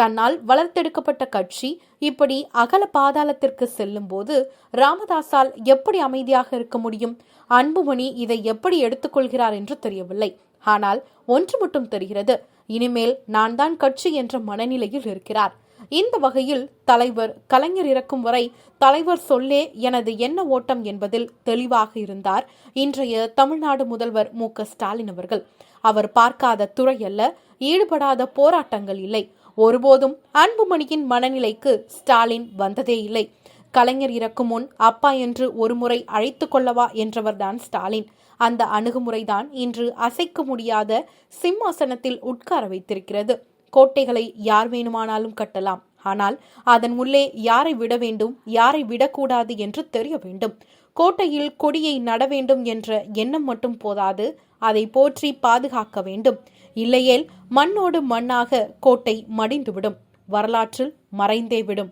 தன்னால் வளர்த்தெடுக்கப்பட்ட கட்சி இப்படி அகல பாதாளத்திற்கு செல்லும் போது ராமதாஸால் எப்படி அமைதியாக இருக்க முடியும்? அன்புமணி இதை எப்படி எடுத்துக்கொள்கிறார் என்று தெரியவில்லை. ஆனால் ஒன்று மட்டும் தெரிகிறது, இனிமேல் நான் தான் கட்சி என்ற மனநிலையில் இருக்கிறார். இந்த வகையில் தலைவர் கலைஞர் இறக்கும் வரை தலைவர் சொல்லே எனது எண்ண ஓட்டம் என்பதில் தெளிவாக இருந்தார் இன்றைய தமிழ்நாடு முதல்வர் மு.க.ஸ்டாலின் அவர்கள். அவர் பார்க்காத துறை அல்ல, ஈடுபடாத போராட்டங்கள் இல்லை. ஒருபோதும் அன்புமணியின் மனநிலைக்கு ஸ்டாலின் வந்ததே இல்லை. கலைஞர் இறக்கும் முன் அப்பா என்று ஒருமுறை அழைத்து கொள்ளவா என்றவர்தான் ஸ்டாலின். அந்த அணுகுமுறைதான் இன்று அசைக்க முடியாத சிம்மாசனத்தில் உட்கார வைத்திருக்கிறது. கோட்டைகளை யார் வேணுமானாலும் கட்டலாம், ஆனால் அதன் உள்ளே யாரை விட வேண்டும், யாரை விடக்கூடாது என்று தெரிய வேண்டும். கோட்டையில் கொடியை நட வேண்டும் என்ற எண்ணம் மட்டும் போதாது, அதை போற்றி பாதுகாக்க வேண்டும். இல்லையேல் மண்ணோடு மண்ணாக கோட்டை மடிந்துவிடும், வரலாற்றில் மறைந்தே விடும்.